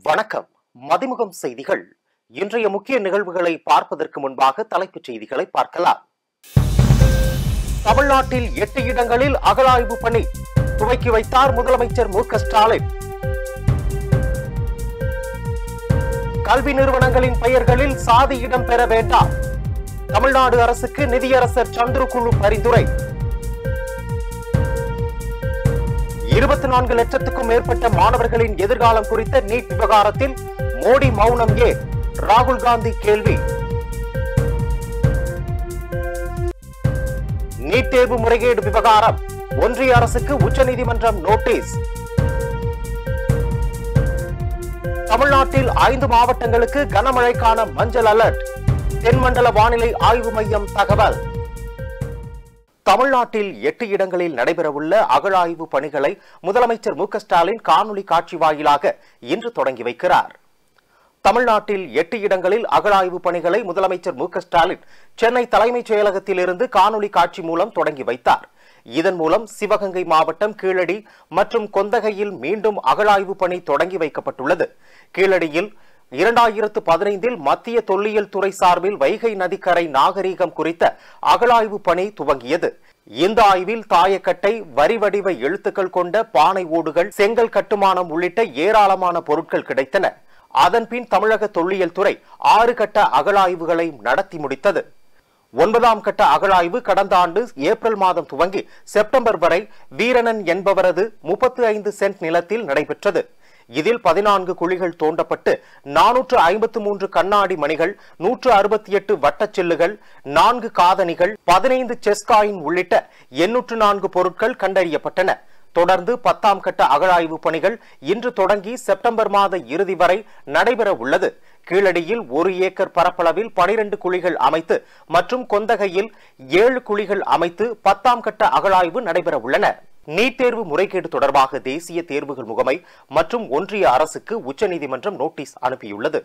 வணக்கம். மதிமுகம் செய்திகள். இன்றைய முக்கிய நிகழ்வுகளை பார்ப்பதற்கு முன்பாக தலைப்புச் செய்திகளை பார்க்கலாம். தமிழ்நாட்டில் 8 இடங்களில் அகழாய்வு பணி துவக்கி வைத்தார் முதலமைச்சர் மு.க. ஸ்டாலின். கல்வி நிறுவனங்களின் பெயர்களில் சாதி இடம் பெற வேண்டாம். தமிழ்நாடு அரசுக்கு நிதியரசர் சந்துரு குழு பரிந்துரை. 24 லட்சத்துக்கும் மேற்பட்ட மாணவர்களின் எதிர்காலம் குறித்த நீட் விவகாரத்தில் மோடி மௌனம் ஏன்? ராகுல் காந்தி கேள்வி. நீட் தேர்வு முறைகேடு விவகாரம் ஒன்றிய அரசுக்கு உச்சநீதிமன்றம் நோட்டீஸ். தமிழ்நாட்டில் 5 மாவட்டங்களுக்கு கனமழைக்கான மஞ்சள் அலர்ட். தென்மண்டல வானிலை ஆய்வு மையம் தகவல். தமிழ்நாட்டில் 8 இடங்களில் நடைபெறவுள்ள அகழாய்வு பணிகளை முதலமைச்சர் மு.க. ஸ்டாலின் காணொலி காட்சி வாயிலாக இன்று தொடங்கி வைக்கிறார். தமிழ்நாட்டில் 8 இடங்களில் அகழாய்வு பணிகளை முதலமைச்சர் மு.க. ஸ்டாலின் சென்னை தலைமைச் செயலகத்திலிருந்து காணொலி காட்சி மூலம் தொடங்கி வைத்தார். இதன் மூலம் சிவகங்கை மாவட்டம் கீழடி மற்றும் கொந்தகையில் மீண்டும் அகழாய்வு பணி தொடங்கி வைக்கப்பட்டுள்ளது. கீழடியில் 2015 மத்திய தொல்லியல் துறை சார்பில் வைகை நதிக்கரை நாகரீகம் குறித்த அகழாய்வு பணி துவங்கியது. இந்த ஆய்வில் தாயக்கட்டை, வரி வடிவ எழுத்துக்கள் கொண்ட பானை ஓடுகள், செங்கல் கட்டுமானம் உள்ளிட்ட ஏராளமான பொருட்கள் கிடைத்தன. அதன்பின் தமிழக தொல்லியல் துறை 6 கட்ட அகழாய்வுகளை நடத்தி முடித்தது. 9ஆம் கட்ட அகழாய்வு கடந்த ஆண்டு ஏப்ரல் மாதம் துவங்கி செப்டம்பர் வரை வீரணன் என்பவரது 35 சென்ட் நிலத்தில் நடைபெற்றது. இதில் 14 குழிகள் தோண்டப்பட்டு 453 கண்ணாடி மணிகள், 168 வட்டச்சில்லுகள், 4 காதணிகள், 15 செஸ் காயின் உள்ளிட்ட 804 பொருட்கள் கண்டறியப்பட்டன. தொடர்ந்து 10ஆம் கட்ட அகழாய்வு பணிகள் இன்று தொடங்கி செப்டம்பர் மாத இறுதி வரை நடைபெற உள்ளது. கீழடியில் 1 ஏக்கர் பரப்பளவில் 12 குழிகள் அமைத்து மற்றும் கொந்தகையில் 7 குழிகள் அமைத்து 10ஆம் கட்ட அகழாய்வு நடைபெற உள்ளன. நீட் தேர்வு முறைகேடு தொடர்பாக தேசிய தேர்வுகள் முகமை மற்றும் ஒன்றிய அரசுக்கு உச்சநீதிமன்றம் நோட்டீஸ் அனுப்பியுள்ளது.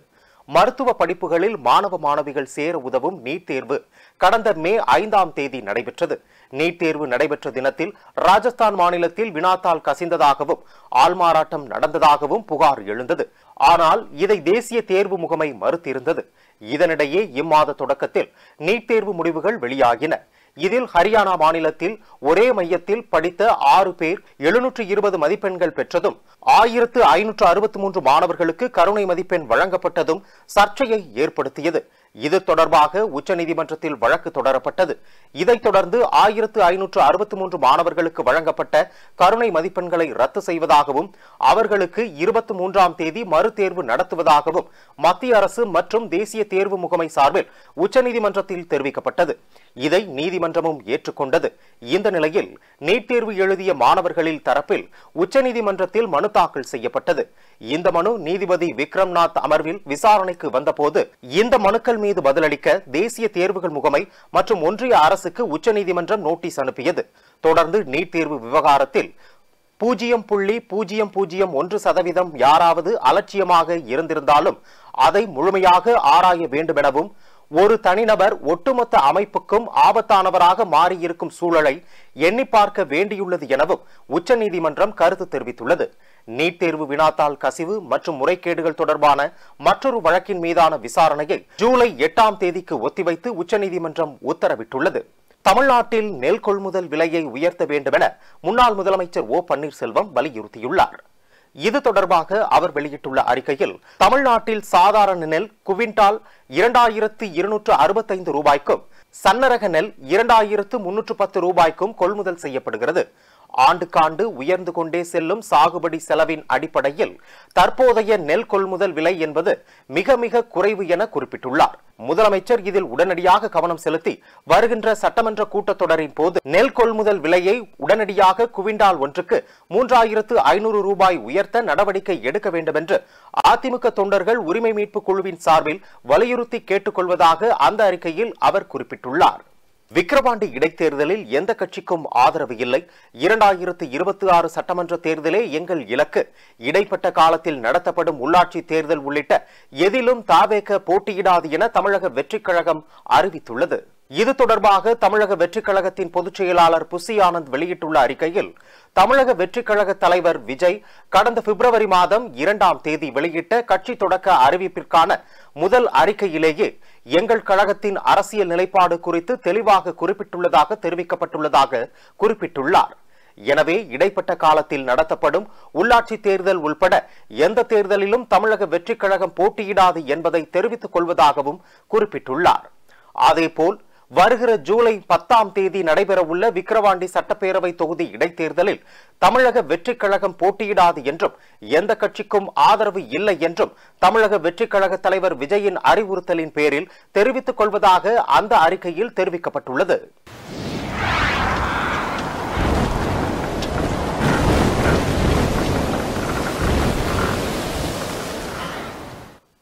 மருத்துவ படிப்புகளில் மாணவ மாணவிகள் சேர உதவும் நீட் தேர்வு கடந்த மே 5ஆம் தேதி நடைபெற்றது. நீட் தேர்வு நடைபெற்ற தினத்தில் ராஜஸ்தான் மாநிலத்தில் வினாத்தாள் கசிந்ததாகவும் ஆள்மாறாட்டம் நடந்ததாகவும் புகார் எழுந்தது. ஆனால் இதை தேசிய தேர்வு முகமை மறுத்திருந்தது. இதனிடையே இம்மாத தொடக்கத்தில் நீட் தேர்வு முடிவுகள் வெளியாகின. இதில் ஹரியானா மாநிலத்தில் ஒரே மையத்தில் படித்த 6 பேர் 720 மதிப்பெண்கள் பெற்றதும் 1563 மாணவர்களுக்கு கருணை மதிப்பெண் வழங்கப்பட்டதும் சர்ச்சையை ஏற்படுத்தியது. இது தொடர்பாக உச்சநீதிமன்றத்தில் வழக்கு தொடரப்பட்டது. இதைத் தொடர்ந்து 1563 மாணவர்களுக்கு வழங்கப்பட்ட கருணை மதிப்பெண்களை ரத்து செய்வதாகவும் அவர்களுக்கு 23ஆம் தேதி மறுதேர்வு நடத்துவதாகவும் மத்திய அரசு மற்றும் தேசிய தேர்வு முகமை சார்பில் உச்சநீதிமன்றத்தில் தெரிவிக்கப்பட்டது. இதை நீதிமன்றமும் ஏற்றுக்கொண்டது. இந்த நிலையில் நீட் தேர்வு எழுதிய மாணவர்களில் தரப்பில் உச்சநீதிமன்றத்தில் மனு தாக்கல் செய்யப்பட்டது. இந்த மனு நீதிபதி விக்ரம்நாத் அமர்வில் விசாரணைக்கு வந்தபோது இந்த மனுக்கள் மீது பதிலளிக்க தேசிய தேர்வுகள் முகமை மற்றும் ஒன்றிய அரசுக்கு உச்சநீதிமன்றம் நோட்டீஸ் அனுப்பியது. தொடர்ந்து நீட் தேர்வு விவகாரத்தில் 0.001% யாராவது அலட்சியமாக இருந்திருந்தாலும் அதை முழுமையாக ஆராய வேண்டும் எனவும் ஒரு தனிநபர் ஒட்டுமொத்த அமைப்புக்கும் ஆபத்தானவராக மாறியிருக்கும் சூழலை எண்ணி பார்க்க வேண்டியுள்ளது எனவும் உச்சநீதிமன்றம் கருத்து தெரிவித்துள்ளது. நீட் தேர்வு வினாத்தாள் கசிவு மற்றும் முறைகேடுகள் தொடர்பான மற்றொரு வழக்கின் மீதான விசாரணையை ஜூலை 8ஆம் தேதிக்கு ஒத்திவைத்து உச்சநீதிமன்றம் உத்தரவிட்டுள்ளது. தமிழ்நாட்டில் நெல் கொள்முதல் விலையை உயர்த்த வேண்டும் என முன்னாள் முதலமைச்சர் ஓ பன்னீர்செல்வம் வலியுறுத்தியுள்ளார். இது தொடர்பாக அவர் வெளியிட்டுள்ள அறிக்கையில், தமிழ்நாட்டில் சாதாரண நெல் குவிண்டால் 2265 ரூபாய்க்கும், சன்னரக நெல் 2310 ரூபாய்க்கும் கொள்முதல் செய்யப்படுகிறது. ஆண்டுக்காண்டு உயர்ந்து கொண்டே செல்லும் சாகுபடி செலவின் அடிப்படையில் தற்போதைய நெல் கொள்முதல் விலை என்பது மிக மிக குறைவு என குறிப்பிட்டுள்ளார். முதலமைச்சர் இதில் உடனடியாக கவனம் செலுத்தி வருகின்ற சட்டமன்ற கூட்டத்தொடரின் போது நெல் கொள்முதல் விலையை உடனடியாக குவிண்டால் ஒன்றுக்கு 3500 ரூபாய் உயர்த்த நடவடிக்கை எடுக்க வேண்டும் என்று அதிமுக தொண்டர்கள் உரிமை மீட்பு குழுவின் சார்பில் வலியுறுத்தி கேட்டுக்கொள்வதாக அந்த அறிக்கையில் அவர் குறிப்பிட்டுள்ளார். விக்கிரவாண்டி இடைத்தேர்தலில் எந்த கட்சிக்கும் ஆதரவு இல்லை. 2026 சட்டமன்ற தேர்தலே எங்கள் இலக்கு. இடைப்பட்ட காலத்தில் நடத்தப்படும் உள்ளாட்சி தேர்தல் உள்ளிட்ட எதிலும் தவேக போட்டியிடாது என தமிழக வெற்றிக் கழகம் அறிவித்துள்ளது. இது தொடர்பாக தமிழக வெற்றிக் கழகத்தின் பொதுச் செயலாளர் புசி ஆனந்த் வெளியிட்டுள்ள அறிக்கையில், தமிழக வெற்றிக் கழக தலைவர் விஜய் கடந்த பிப்ரவரி மாதம் 2ஆம் தேதி வெளியிட்ட கட்சி தொடக்க அறிவிப்பிற்கான முதல் அறிக்கையிலேயே எங்கள் கழகத்தின் அரசியல் நிலைப்பாடு குறித்து தெளிவாக குறிப்பிட்டுள்ளதாக தெரிவிக்கப்பட்டுள்ளதாக குறிப்பிட்டுள்ளார். எனவே இடைப்பட்ட காலத்தில் நடத்தப்படும் உள்ளாட்சி தேர்தல் உள்பட எந்த தேர்தலிலும் தமிழக வெற்றிக் கழகம் போட்டியிடாது என்பதை தெரிவித்துக் கொள்வதாகவும் குறிப்பிட்டுள்ளார். அதேபோல் வருகிற ஜூலை 10ஆம் தேதி நடைபெறவுள்ள விக்கிரவாண்டி சட்டப்பேரவை தொகுதி இடைத்தேர்தலில் தமிழக வெற்றிக் கழகம் போட்டியிடாது என்றும் எந்த கட்சிக்கும் ஆதரவு இல்லை என்றும் தமிழக வெற்றிக் கழக தலைவர் விஜயின் அறிவுறுத்தலின் பேரில் தெரிவித்துக் கொள்வதாக அந்த அறிக்கையில் தெரிவிக்கப்பட்டுள்ளது.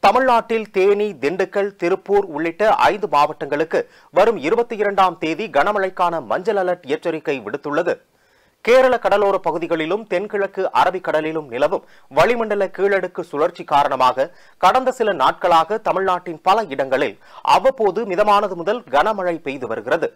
தமிழ்நாட்டில் தேனி, திண்டுக்கல், திருப்பூர் உள்ளிட்ட 5 மாவட்டங்களுக்கு வரும் 22ஆம் தேதி கனமழைக்கான மஞ்சள் அலர்ட் எச்சரிக்கை விடுத்துள்ளது. கேரள கடலோர பகுதிகளிலும் தென்கிழக்கு அரபிக்கடலிலும் நிலவும் வளிமண்டல கீழடுக்கு சுழற்சி காரணமாக கடந்த சில நாட்களாக தமிழ்நாட்டின் பல இடங்களில் அவ்வப்போது மிதமானது முதல் கனமழை பெய்து வருகிறது.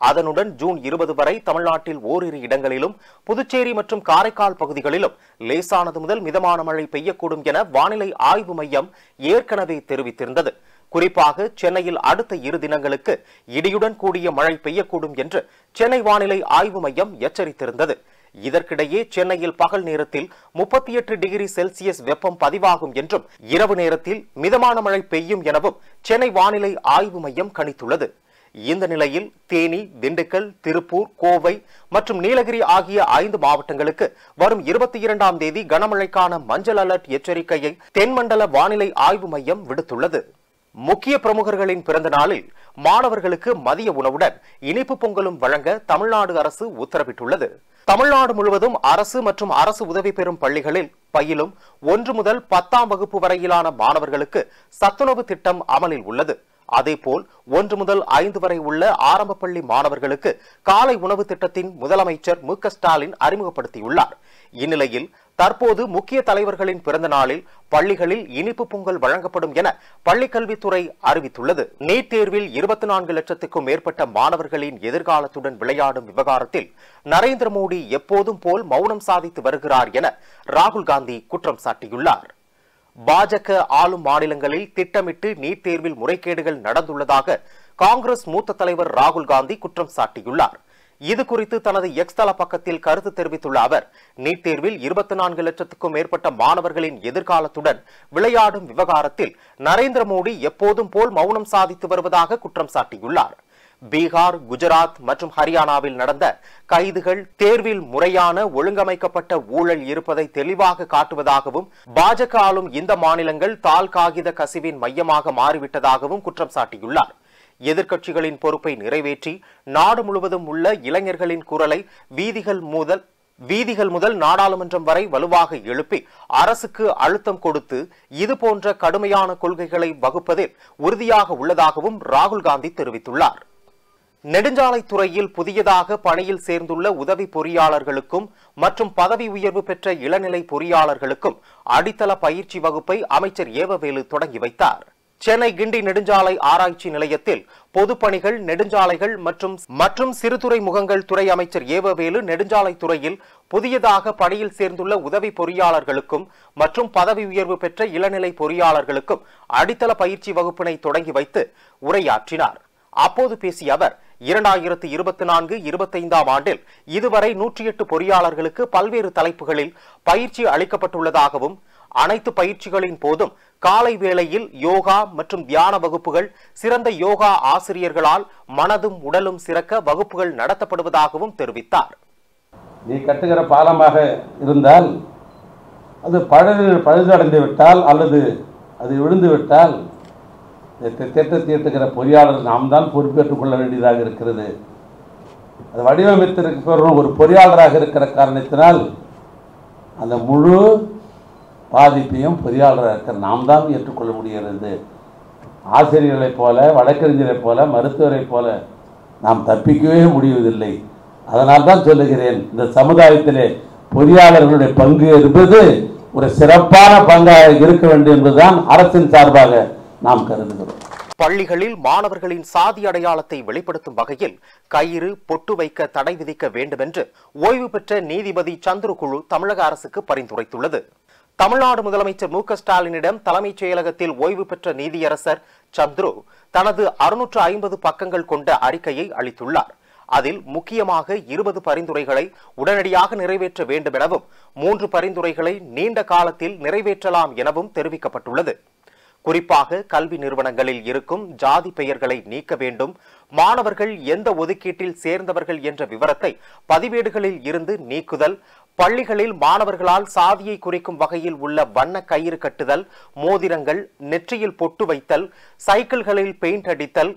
அதனுடன் ஜூன் 20 வரை தமிழ்நாட்டில் ஓரிரு இடங்களிலும் புதுச்சேரி மற்றும் காரைக்கால் பகுதிகளிலும் லேசானது முதல் மிதமான மழை பெய்யக்கூடும் என வானிலை ஆய்வு மையம் ஏற்கனவே தெரிவித்திருந்தது. குறிப்பாக சென்னையில் அடுத்த 2 தினங்களுக்கு இடியுடன் கூடிய மழை பெய்யக்கூடும் என்று சென்னை வானிலை ஆய்வு மையம் எச்சரித்திருந்தது. இதற்கிடையே சென்னையில் பகல் நேரத்தில் 38 டிகிரி செல்சியஸ் வெப்பம் பதிவாகும் என்றும் இரவு நேரத்தில் மிதமான மழை பெய்யும் எனவும் சென்னை வானிலை ஆய்வு மையம் கணித்துள்ளது. இந்த நிலையில் தேனி, திண்டுக்கல், திருப்பூர், கோவை மற்றும் நீலகிரி ஆகிய 5 மாவட்டங்களுக்கு வரும் 22ஆம் தேதி கனமழைக்கான மஞ்சள் அலர்ட் எச்சரிக்கையை தென்மண்டல வானிலை ஆய்வு மையம் விடுத்துள்ளது. முக்கிய பிரமுகர்களின் பிறந்த நாளில் மாணவர்களுக்கு மதிய உணவுடன் இனிப்பு பொங்கலும் வழங்க தமிழ்நாடு அரசு உத்தரவிட்டுள்ளது. தமிழ்நாடு முழுவதும் அரசு மற்றும் அரசு உதவி பெறும் பள்ளிகளில் பயிலும் 1 முதல் 10ஆம் வகுப்பு வரையிலான மாணவர்களுக்கு சத்துணவு திட்டம் அமலில் உள்ளது. அதேபோல் 1 முதல் 5 வரை உள்ள ஆரம்ப பள்ளி மாணவர்களுக்கு காலை உணவு திட்டத்தின் முதலமைச்சர் மு.க. ஸ்டாலின் அறிமுகப்படுத்தியுள்ளார். இந்நிலையில் தற்போது முக்கிய தலைவர்களின் பிறந்த நாளில் பள்ளிகளில் இனிப்பு பொங்கல் வழங்கப்படும் என பள்ளிக்கல்வித்துறை அறிவித்துள்ளது. நீட் தேர்வில் 24 லட்சத்துக்கும் மேற்பட்ட மாணவர்களின் எதிர்காலத்துடன் விளையாடும் விவகாரத்தில் நரேந்திர மோடி எப்போதும் போல் மௌனம் சாதித்து வருகிறார் என ராகுல் காந்தி குற்றம் சாட்டியுள்ளார். பாஜக ஆளும் மாநிலங்களில் திட்டமிட்டு நீட் தேர்வில் முறைகேடுகள் நடந்துள்ளதாக காங்கிரஸ் மூத்த தலைவர் ராகுல் காந்தி குற்றம் சாட்டியுள்ளார். இது குறித்து தனது எக்ஸ் தள பக்கத்தில் கருத்து தெரிவித்துள்ள அவர், நீட் தேர்வில் 24 லட்சத்துக்கும் மேற்பட்ட மாணவர்களின் எதிர்காலத்துடன் விளையாடும் விவகாரத்தில் நரேந்திர மோடி எப்போதும் போல் மௌனம் சாதித்து வருவதாக குற்றம் சாட்டியுள்ளார். பீகார், குஜராத் மற்றும் ஹரியானாவில் நடந்த கைதுகள் தேர்வில் முறையான ஒழுங்கமைக்கப்பட்ட ஊழல் இருப்பதை தெளிவாக காட்டுவதாகவும் பாஜக ஆளும் இந்த மாநிலங்கள் தால் காகித கசிவின் மையமாக மாறிவிட்டதாகவும் குற்றம் சாட்டியுள்ளார். எதிர்க்கட்சிகளின் பொறுப்பை நிறைவேற்றி நாடு முழுவதும் உள்ள இளைஞர்களின் குரலை வீதிகள் முதல் நாடாளுமன்றம் வரை வலுவாக எழுப்பி அரசுக்கு அழுத்தம் கொடுத்து இதுபோன்ற கடுமையான கொள்கைகளை வகுப்பதில் உறுதியாக உள்ளதாகவும் ராகுல் காந்தி தெரிவித்துள்ளார். நெடுஞ்சாலைத்துறையில் புதியதாக பணியில் சேர்ந்துள்ள உதவி பொறியாளர்களுக்கும் மற்றும் பதவி உயர்வு பெற்ற இளநிலை பொறியாளர்களுக்கும் அடித்தள பயிற்சி வகுப்பை அமைச்சர் ஏவவேலு தொடங்கி வைத்தார். சென்னை கிண்டி நெடுஞ்சாலை ஆராய்ச்சி நிலையத்தில் பொதுப்பணிகள், நெடுஞ்சாலைகள் மற்றும் சிறுதுறை முகங்கள் துறை அமைச்சர் ஏவவேலு நெடுஞ்சாலைத்துறையில் புதியதாக பணியில் சேர்ந்துள்ள உதவி பொறியாளர்களுக்கும் மற்றும் பதவி உயர்வு பெற்ற இளநிலை பொறியாளர்களுக்கும் அடித்தள பயிற்சி வகுப்பினை தொடங்கி வைத்து உரையாற்றினார். அப்போது பேசிய அவர், 2024-25ஆம் ஆண்டில் இதுவரை 108 பொறியாளர்களுக்கு பல்வேறு தலைப்புகளில் பயிற்சி அளிக்கப்பட்டுள்ளதாகவும் அனைத்து பயிற்சிகளின் போதும் காலை வேளையில் யோகா மற்றும் தியான வகுப்புகள், சிறந்த யோகா ஆசிரியர்களால் மனதும் உடலும் சிறக்க வகுப்புகள் நடத்தப்படுவதாகவும் தெரிவித்தார். நீ கட்டுகிற பாலமாக இருந்தால் அது பழுதடைந்து விட்டால் அல்லது அது விழுந்து விட்டால் தீட்டுகிற பொறியாளர் நாம் தான் பொறுப்பேற்றுக் கொள்ள வேண்டியதாக இருக்கிறது. அது வடிவமைத்திருக்கிற ஒரு பொறியாளராக இருக்கிற காரணத்தினால் அந்த முழு பாதிப்பையும் பொறியாளராக இருக்கிற நாம் தான் ஏற்றுக்கொள்ள முடிகிறது. ஆசிரியர்களைப் போல, வழக்கறிஞரைப் போல, மருத்துவரைப் போல நாம் தப்பிக்கவே முடிவதில்லை. அதனால் தான் சொல்லுகிறேன், இந்த சமுதாயத்திலே பொறியாளர்களுடைய பங்கு என்பது ஒரு சிறப்பான பங்காக இருக்க வேண்டும் என்பதுதான் அரசின் சார்பாக நாம் கருதுகிறோம். பள்ளிகளில் மாணவர்களின் சாதி அடையாளத்தை வெளிப்படுத்தும் வகையில் கயிறு, பொட்டு வைக்க தடை விதிக்க வேண்டும் என்று ஓய்வு பெற்ற நீதிபதி சந்துரு குழு தமிழக அரசுக்கு பரிந்துரைத்துள்ளது. தமிழ்நாடு முதலமைச்சர் மு.க.ஸ்டாலினிடம் தலைமைச் செயலகத்தில் ஓய்வு பெற்ற நீதியரசர் சந்துரு தனது 650 பக்கங்கள் கொண்ட அறிக்கையை அளித்துள்ளார். அதில் முக்கியமாக 20 பரிந்துரைகளை உடனடியாக நிறைவேற்ற வேண்டும் எனவும் 3 பரிந்துரைகளை நீண்ட காலத்தில் நிறைவேற்றலாம் எனவும் தெரிவிக்கப்பட்டுள்ளது. குறிப்பாக கல்வி நிறுவனங்களில் இருக்கும் ஜாதி பெயர்களை நீக்க வேண்டும், மாணவர்கள் எந்த ஒதுக்கீட்டில் சேர்ந்தவர்கள் என்ற விவரத்தை பதிவேடுகளில் இருந்து நீக்குதல், பள்ளிகளில் மாணவர்களால் சாதியை குறிக்கும் வகையில் உள்ள வண்ண கயிறு கட்டுதல், மோதிரங்கள், நெற்றியில் பொட்டு வைத்தல், சைக்கிள்களில் பெயிண்ட் அடித்தல்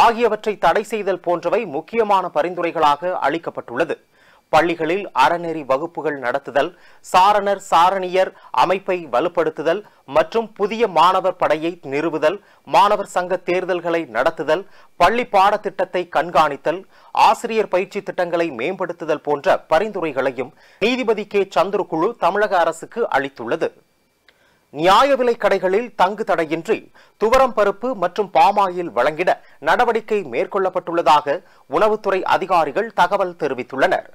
ஆகியவற்றை தடை செய்தல் போன்றவை முக்கியமான பரிந்துரைகளாக அளிக்கப்பட்டுள்ளது. பள்ளிகளில் அறநெறி வகுப்புகள் நடத்துதல், சாரணர் சாரணியர் அமைப்பை வலுப்படுத்துதல் மற்றும் புதிய மாணவர் படையை நிறுவுதல், மாணவர் சங்க தேர்தல்களை நடத்துதல், பள்ளி பாடத்திட்டத்தை கண்காணித்தல், ஆசிரியர் பயிற்சி திட்டங்களை மேம்படுத்துதல் போன்ற பரிந்துரைகளையும் நீதிபதி கே. சந்துரு குழு தமிழக அரசுக்கு அளித்துள்ளது. நியாய விலை கடைகளில் தங்கு தடையின்றி துவரம் பருப்பு மற்றும் பாமாயில் வழங்கிட நடவடிக்கை மேற்கொள்ளப்பட்டுள்ளதாக உணவுத்துறை அதிகாரிகள் தகவல் தெரிவித்துள்ளனர்.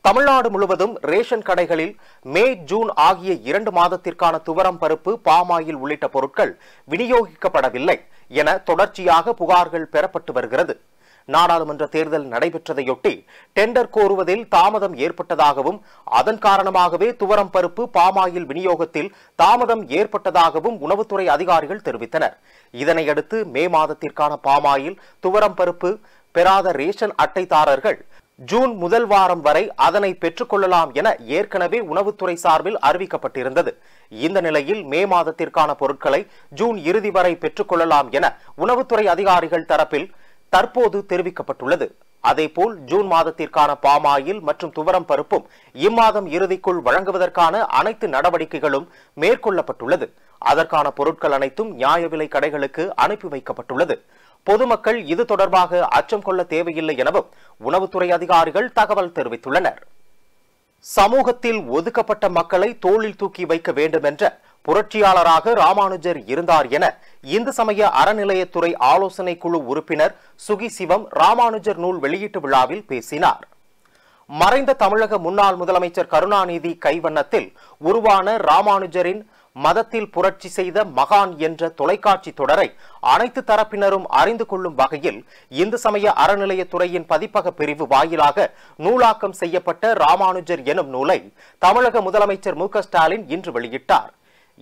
தமிழ்நாடு முழுவதும் ரேஷன் கடைகளில் மே, ஜூன் ஆகிய 2 மாதத்திற்கான துவரம் பருப்பு, பாமாயில் உள்ளிட்ட பொருட்கள் விநியோகிக்கப்படவில்லை என தொடர்ச்சியாக புகார்கள் பெறப்பட்டு வருகிறது. நாடாளுமன்ற தேர்தல் நடைபெற்றதையொட்டி டெண்டர் கோருவதில் தாமதம் ஏற்பட்டதாகவும் அதன் காரணமாகவே துவரம் பருப்பு, பாமாயில் விநியோகத்தில் தாமதம் ஏற்பட்டதாகவும் உணவுத்துறை அதிகாரிகள் தெரிவித்தனர். இதனையடுத்து மே மாதத்திற்கான பாமாயில், துவரம் பருப்பு பெறாத ரேஷன் அட்டைதாரர்கள் ஜூன் முதல் வாரம் வரை அதனை பெற்றுக் கொள்ளலாம் என ஏற்கனவே உணவுத்துறை சார்பில் அறிவிக்கப்பட்டிருந்தது. இந்த நிலையில் மே மாதத்திற்கான பொருட்களை ஜூன் இறுதி வரை பெற்றுக் கொள்ளலாம் என உணவுத்துறை அதிகாரிகள் தரப்பில் தற்போது தெரிவிக்கப்பட்டுள்ளது. அதேபோல் ஜூன் மாதத்திற்கான பாமாயில் மற்றும் துவரம் பருப்பும் இம்மாதம் இறுதிக்குள் வழங்குவதற்கான அனைத்து நடவடிக்கைகளும் மேற்கொள்ளப்பட்டுள்ளது. அதற்கான பொருட்கள் அனைத்தும் நியாய விலை கடைகளுக்கு அனுப்பி வைக்கப்பட்டுள்ளது. பொதுமக்கள் இது தொடர்பாக அச்சம் கொள்ள தேவையில்லை எனவும் உணவுத்துறை அதிகாரிகள் தகவல் தெரிவித்துள்ளனர். சமூகத்தில் ஒதுக்கப்பட்ட மக்களை தோளில் தூக்கி வைக்க வேண்டும் என்ற புரட்சியாளராக ராமானுஜர் இருந்தார் என இந்து சமய அறநிலையத்துறை ஆலோசனை குழு உறுப்பினர் சுகி சிவம் ராமானுஜர் நூல் வெளியீட்டு விழாவில் பேசினார். மறைந்த தமிழக முன்னாள் முதலமைச்சர் கருணாநிதி கைவண்ணத்தில் உருவான ராமானுஜரின் மதத்தில் புரட்சி செய்த மகான் என்ற தொலைக்காட்சி தொடரை அனைத்து தரப்பினரும் அறிந்து கொள்ளும் வகையில் இந்து சமய அறநிலையத்துறையின் பதிப்பக பிரிவு வாயிலாக நூலாக்கம் செய்யப்பட்ட ராமானுஜர் எனும் நூலை தமிழக முதலமைச்சர் மு.க.ஸ்டாலின் இன்று வெளியிட்டார்.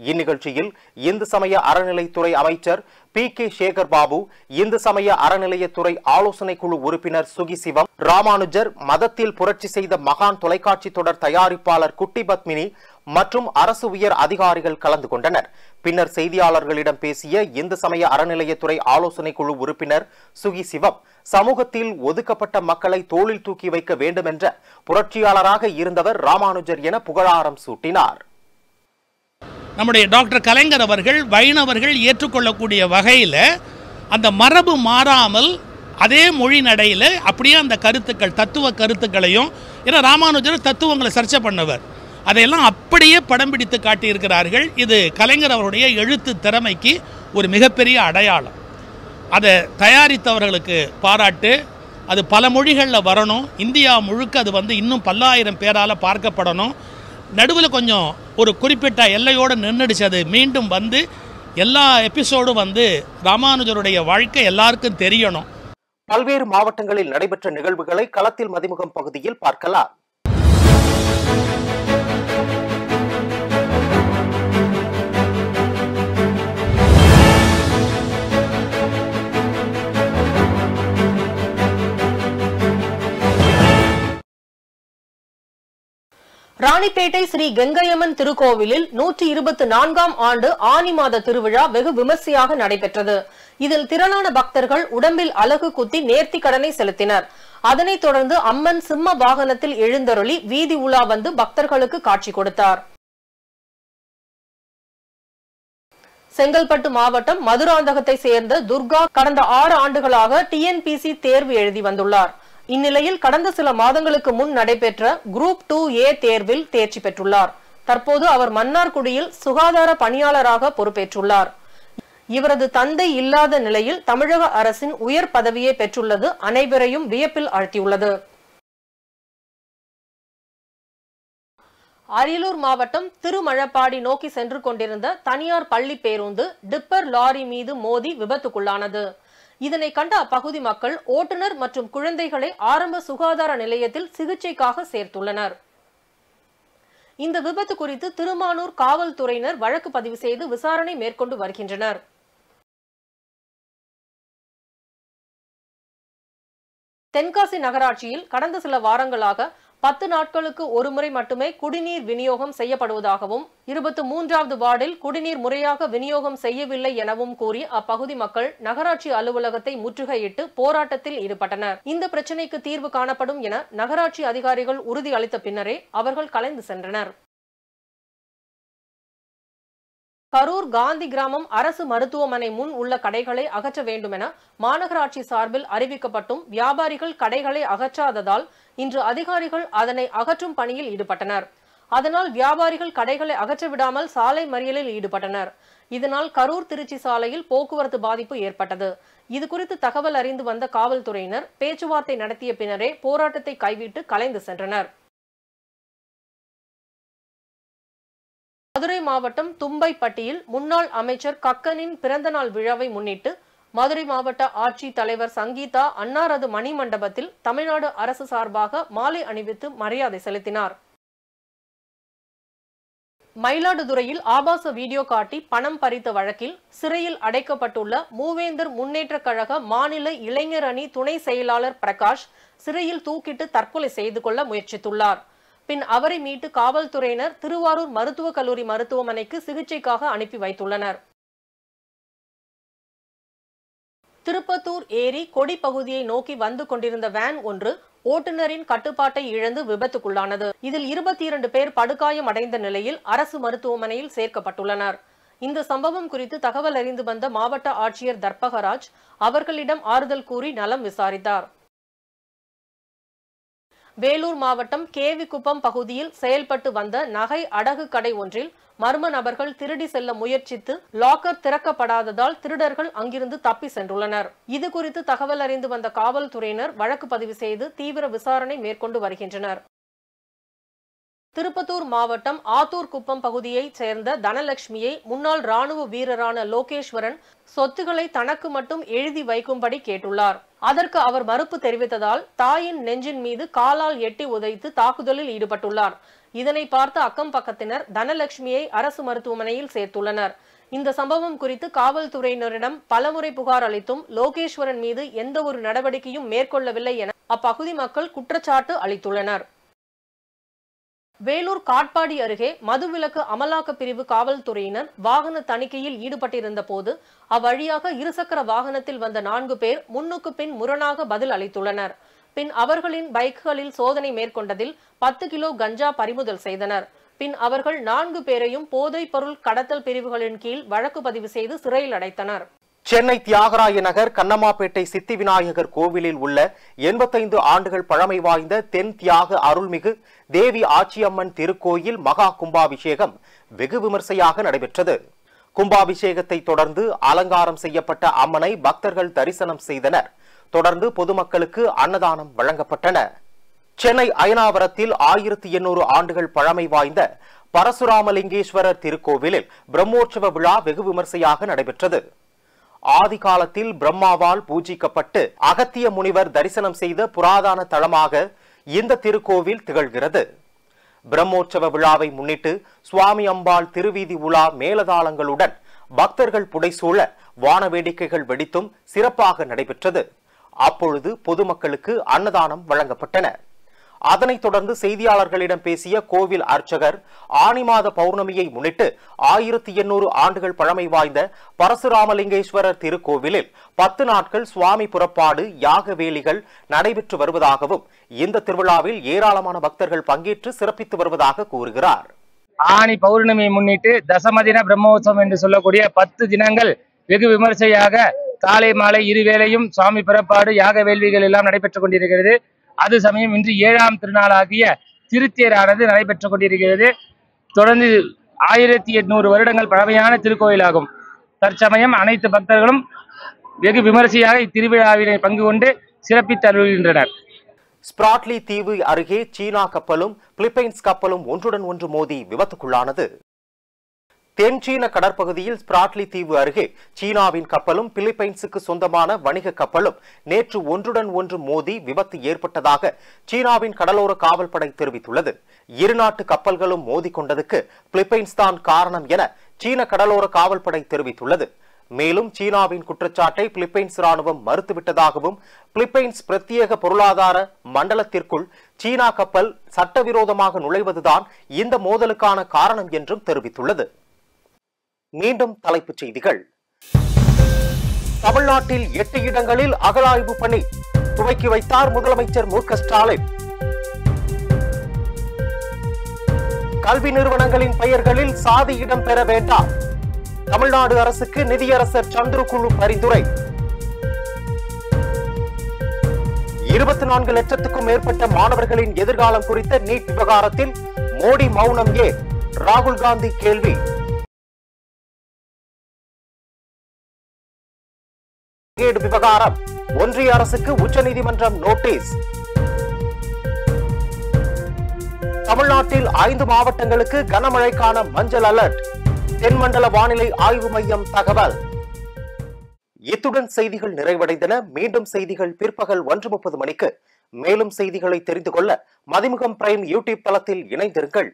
இந்நிகழ்ச்சியில் இந்து சமய அறநிலையத்துறை அமைச்சர் பி.கே. சேகர் பாபு, இந்து சமய அறநிலையத்துறை ஆலோசனை குழு உறுப்பினர் சுகி சிவம், ராமானுஜர் மதத்தில் புரட்சி செய்த மகான் தொலைக்காட்சி தொடர் தயாரிப்பாளர் குட்டி பத்மினி மற்றும் அரசு உயர் அதிகாரிகள் கலந்து கொண்டனர். பின்னர் செய்தியாளர்களிடம் பேசிய இந்து சமய அறநிலையத்துறை ஆலோசனை குழு உறுப்பினர் சுகி சிவம், சமூகத்தில் ஒதுக்கப்பட்ட மக்களை தோளில் தூக்கி வைக்க வேண்டும் என்ற புரட்சியாளராக இருந்தவர் ராமானுஜர் என புகழாரம் சூட்டினார். நம்முடைய டாக்டர் கலைஞர் அவர்கள் வைணவர்கள் ஏற்றுக்கொள்ளக்கூடிய வகையில் அந்த மரபு மாறாமல் அதே மொழி நடையில் அப்படியே அந்த கருத்துக்கள், தத்துவ கருத்துக்களையும், ஏன்னா ராமானுஜர் தத்துவங்களை சர்ச்சை பண்ணவர், அதையெல்லாம் அப்படியே படம் பிடித்து காட்டியிருக்கிறார்கள். இது கலைஞர் அவருடைய எழுத்து திறமைக்கு ஒரு மிகப்பெரிய அடையாளம். அதை தயாரித்தவர்களுக்கு பாராட்டு. அது பல மொழிகளில் வரணும், இந்தியா முழுக்க அது இன்னும் பல்லாயிரம் பேரால் பார்க்கப்படணும். நடுவில் கொஞ்சம் ஒரு குறிப்பிட்ட எல்லையோடு நின்றுடுச்சு. அது மீண்டும் எல்லா எபிசோடும் ராமானுஜருடைய வாழ்க்கை எல்லாருக்கும் தெரியணும். பல்வேறு மாவட்டங்களில் நடைபெற்ற நிகழ்வுகளை களத்தில் மதிமுகம் பகுதியில் பார்க்கலாம். ராணிப்பேட்டை ஸ்ரீ கங்கையம்மன் திருக்கோவிலில் 124ஆம் ஆண்டு ஆனி மாத திருவிழா வெகு விமர்சையாக நடைபெற்றது. இதில் திரளான பக்தர்கள் உடம்பில் அலகு குத்தி நேர்த்தி கடனை செலுத்தினர். அதனைத் தொடர்ந்து அம்மன் சிம்ம வாகனத்தில் எழுந்தருளி வீதி உலா வந்து பக்தர்களுக்கு காட்சி கொடுத்தார். செங்கல்பட்டு மாவட்டம் மதுராந்தகத்தை சேர்ந்த துர்கா கடந்த 6 ஆண்டுகளாக டிஎன்பிசி தேர்வு எழுதி வந்துள்ளார். இந்நிலையில் கடந்த சில மாதங்களுக்கு முன் நடைபெற்ற குரூப் 2A தேர்வில் தேர்ச்சி பெற்றுள்ளார். தற்போது அவர் மன்னார்குடியில் சுகாதார பணியாளராக பொறுப்பேற்றுள்ளார். இவரது தந்தை இல்லாத நிலையில் தமிழக அரசின் உயர் பதவியை பெற்றுள்ளது அனைவரையும் வியப்பில் ஆழ்த்தியுள்ளது. அரியலூர் மாவட்டம் திருமழப்பாடி நோக்கி சென்று கொண்டிருந்த தனியார் பள்ளி பேருந்து டிப்பர் லாரி மீது மோதி விபத்துக்குள்ளானது. இதனை கண்ட அப்பகுதி மக்கள் ஓட்டுநர் மற்றும் குழந்தைகளை ஆரம்ப சுகாதார நிலையத்தில் சிகிச்சைக்காக சேர்த்துள்ளனர். இந்த விபத்து குறித்து திருமானூர் காவல்துறையினர் வழக்கு பதிவு செய்து விசாரணை மேற்கொண்டு வருகின்றனர். தென்காசி நகராட்சியில் கடந்த சில வாரங்களாக 10 நாட்களுக்கு ஒருமுறை மட்டுமே குடிநீர் விநியோகம் செய்யப்படுவதாகவும் 23வது வார்டில் குடிநீர் முறையாக விநியோகம் செய்யவில்லை எனவும் கூறி அப்பகுதி மக்கள் நகராட்சி அலுவலகத்தை முற்றுகையிட்டு போராட்டத்தில் ஈடுபட்டனர். இந்த பிரச்சினைக்கு தீர்வு காணப்படும் என நகராட்சி அதிகாரிகள் உறுதி அளித்த பின்னரே அவர்கள் கலைந்து சென்றனர். கரூர் காந்தி கிராமம் அரசு மருத்துவமனை முன் உள்ள கடைகளை அகற்ற வேண்டும் என மாநகராட்சி சார்பில் அறிவிக்கப்பட்டும் வியாபாரிகள் கடைகளை அகற்றாததால் இன்று அதிகாரிகள் அதனை அகற்றும் பணியில் ஈடுபட்டனர். அதனால் வியாபாரிகள் கடைகளை அகற்றவிடாமல் சாலை மறியலில் ஈடுபட்டனர். இதனால் கரூர் திருச்சி சாலையில் போக்குவரத்து பாதிப்பு ஏற்பட்டது. இதுகுறித்து தகவல் அறிந்து வந்த காவல்துறையினர் பேச்சுவார்த்தை நடத்திய பின்னரே போராட்டத்தை கைவிட்டு கலைந்து சென்றனர். மதுரை மாவட்டம் தும்பைப்பட்டியில் முன்னாள் அமைச்சர் கக்கனின் பிறந்தநாள் விழாவை முன்னிட்டு மதுரை மாவட்ட ஆட்சித் தலைவர் சங்கீதா அன்னாரது மணிமண்டபத்தில் தமிழ்நாடு அரசு சார்பாக மாலை அணிவித்து மரியாதை செலுத்தினார். மயிலாடுதுறையில் ஆபாச வீடியோ காட்டி பணம் பறித்த வழக்கில் சிறையில் அடைக்கப்பட்டுள்ள மூவேந்தர் முன்னேற்ற கழக மாநில இளைஞர் அணி துணை செயலாளர் பிரகாஷ் சிறையில் தூக்கிட்டு தற்கொலை செய்து கொள்ள முயற்சித்துள்ளார். பின் அவரை மீட்டு காவல்துறையினர் திருவாரூர் மருத்துவக் கல்லூரி மருத்துவமனைக்கு சிகிச்சைக்காக அனுப்பி வைத்துள்ளனர். திருப்பத்தூர் ஏரி கொடி பகுதியை நோக்கி வந்து கொண்டிருந்த வேன் ஒன்று ஓட்டுநரின் கட்டுப்பாட்டை இழந்து விபத்துக்குள்ளானது. இதில் 22 பேர் படுகாயம் அடைந்த நிலையில் அரசு மருத்துவமனையில் சேர்க்கப்பட்டுள்ளனர். இந்த சம்பவம் குறித்து தகவல் அறிந்து வந்த மாவட்ட ஆட்சியர் தர்பகராஜ் அவர்களிடம் ஆறுதல் கூறி நலம் விசாரித்தார். வேலூர் மாவட்டம் கேவிக்குப்பம் பகுதியில் செயல்பட்டு வந்த நகை அடகு கடை ஒன்றில் மர்ம நபர்கள் திருடி செல்ல முயற்சித்து லாக்கர் திறக்கப்படாததால் திருடர்கள் அங்கிருந்து தப்பி சென்றுள்ளனர். இதுகுறித்து தகவல் அறிந்து வந்த காவல்துறையினர் வழக்கு பதிவு செய்து தீவிர விசாரணை மேற்கொண்டு வருகின்றனர். திருப்பத்தூர் மாவட்டம் ஆத்தூர் குப்பம் பகுதியைச் சேர்ந்த தனலட்சுமியை முன்னாள் ராணுவ வீரரான லோகேஸ்வரன் சொத்துக்களை தனக்கு மட்டும் எழுதி வைக்கும்படி கேட்டுள்ளார். அதற்கு அவர் மறுப்பு தெரிவித்ததால் தாயின் நெஞ்சின் மீது காலால் எட்டி உதைத்து தாக்குதலில் ஈடுபட்டுள்ளார். இதனை பார்த்த அக்கம் பக்கத்தினர் தனலட்சுமியை அரசு மருத்துவமனையில் சேர்த்துள்ளனர். இந்த சம்பவம் குறித்து காவல்துறையினரிடம் பலமுறை புகார் அளித்தும் லோகேஸ்வரன் மீது எந்த ஒரு நடவடிக்கையும் மேற்கொள்ளவில்லை என அப்பகுதி மக்கள் குற்றச்சாட்டு அளித்துள்ளனர். வேலூர் காட்பாடி அருகே மதுவிலக்கு அமலாக்க பிரிவு காவல்துறையினர் வாகன தணிக்கையில் ஈடுபட்டிருந்த போது அவ்வழியாக இருசக்கர வாகனத்தில் வந்த 4 பேர் முன்னுக்கு பின் முரணாக பதில் அளித்துள்ளனர். பின் அவர்களின் பைக்குகளில் சோதனை மேற்கொண்டதில் 10 கிலோ கஞ்சா பறிமுதல் செய்தனர். பின் அவர்கள் 4 பேரையும் போதைப் பொருள் கடத்தல் பிரிவுகளின் கீழ் வழக்கு பதிவு செய்து சிறையில் அடைத்தனர். சென்னை தியாகராய நகர் கண்ணம்மாப்பேட்டை சித்தி விநாயகர் கோவிலில் உள்ள 85 ஆண்டுகள் பழமை வாய்ந்த தென் தியாக அருள்மிகு தேவி ஆச்சியம்மன் திருக்கோயில் மகா கும்பாபிஷேகம் வெகு விமர்சையாக நடைபெற்றது. கும்பாபிஷேகத்தை தொடர்ந்து அலங்காரம் செய்யப்பட்ட அம்மனை பக்தர்கள் தரிசனம் செய்தனர். தொடர்ந்து பொதுமக்களுக்கு அன்னதானம் வழங்கப்பட்டன. சென்னை அயனாவரத்தில் 1800 ஆண்டுகள் பழமை வாய்ந்த பரசுராமலிங்கேஸ்வரர் திருக்கோவிலில் பிரம்மோற்சவ விழா வெகு விமர்சையாக நடைபெற்றது. ஆதி காலத்தில் பிரம்மாவால் பூஜிக்கப்பட்டு அகத்திய முனிவர் தரிசனம் செய்த புராதன தலமாக இந்த திருக்கோவில் திகழ்கிறது. பிரம்மோற்சவ விழாவை முன்னிட்டு சுவாமி அம்பாள் திருவீதி உலா மேலதாளங்களுடன் பக்தர்கள் புடைசூழ வான வேடிக்கைகள் வெடித்தும் சிறப்பாக நடைபெற்றது. அப்பொழுது பொதுமக்களுக்கு அன்னதானம் வழங்கப்பட்டன. அதனைத் தொடர்ந்து செய்தியாளர்களிடம் பேசிய கோவில் அர்ச்சகர் ஆனி மாத பௌர்ணமியை முன்னிட்டு 1800 ஆண்டுகள் பழமை வாய்ந்த பரசுராமலிங்கேஸ்வரர் திருக்கோவிலில் 10 நாட்கள் சுவாமி புறப்பாடு யாக வேலிகள் நடைபெற்று வருவதாகவும் இந்த திருவிழாவில் ஏராளமான பக்தர்கள் பங்கேற்று சிறப்பித்து வருவதாக கூறுகிறார். ஆனி பௌர்ணமியை முன்னிட்டு தசமதின பிரம்மோற்சவம் என்று சொல்லக்கூடிய 10 தினங்கள் வெகு விமர்சையாக காலை மாலை இருவேளையும் சுவாமி புறப்பாடு யாக வேள்விகள் எல்லாம் நடைபெற்றுக் கொண்டிருக்கிறது. அது சமயம் இன்று 7ஆம் திருநாளாகிய திருத்தேரானது நடைபெற்றுக் கொண்டிருக்கிறது. தொடர்ந்து 1800 வருடங்கள் பழமையான திருக்கோயிலாகும். தற்சமயம் அனைத்து பக்தர்களும் வெகு விமரிசையாக இத்திருவிழாவினை பங்கு கொண்டு சிறப்பித்து அருள்கின்றனர். ஸ்பிராட்லி தீவு அருகே சீனா கப்பலும் பிலிப்பைன்ஸ் கப்பலும் ஒன்றுடன் ஒன்று மோதி விபத்துக்குள்ளானது. தென் சீன கடற்பகுதியில் ஸ்பிராட்லி தீவு அருகே சீனாவின் கப்பலும் பிலிப்பைன்ஸுக்கு சொந்தமான வணிக கப்பலும் நேற்று ஒன்றுடன் ஒன்று மோதி விபத்து ஏற்பட்டதாக சீனாவின் கடலோர காவல்படை தெரிவித்துள்ளது. இரு நாட்டு கப்பல்களும் மோதி கொண்டதுக்கு பிலிப்பைன்ஸ் தான் காரணம் என சீன கடலோர காவல்படை தெரிவித்துள்ளது. மேலும் சீனாவின் குற்றச்சாட்டை பிலிப்பைன்ஸ் ராணுவம் மறுத்துவிட்டதாகவும் பிலிப்பைன்ஸ் பிரத்யேக பொருளாதார மண்டலத்திற்குள் சீனா கப்பல் சட்டவிரோதமாக நுழைவதுதான் இந்த மோதலுக்கான காரணம் என்றும் தெரிவித்துள்ளது. மீண்டும் தலைப்புச் செய்திகள். தமிழ்நாட்டில் 8 இடங்களில் அகழாய்வு பணி துவக்கி வைத்தார் முதலமைச்சர் மு க ஸ்டாலின். கல்வி நிறுவனங்களின் பெயர்களில் சாதி இடம் பெற வேண்டாம், தமிழ்நாடு அரசுக்கு நிதியரசர் சந்துரு குழு பரிந்துரை. 24 லட்சத்துக்கும் மேற்பட்ட மாணவர்களின் எதிர்காலம் குறித்த நீட் விவகாரத்தில் மோடி மௌனம் ஏன்? ராகுல் காந்தி கேள்வி. விவகாரம் ஒன்றிய அரசுக்கு உச்சநீதிமன்றம் நோட்டீஸ். தமிழ்நாட்டில் 5 மாவட்டங்களுக்கு கனமழைக்கான மஞ்சள் அலர்ட், தென்மண்டல வானிலை ஆய்வு மையம் தகவல். இத்துடன் செய்திகள் நிறைவடைந்தன. மீண்டும் செய்திகள் பிற்பகல் 1:30 மணிக்கு. மேலும் செய்திகளை தெரிந்து கொள்ள மதிமுகம் பிரைம் யூடியூப் தளத்தில் இணைந்திருங்கள்.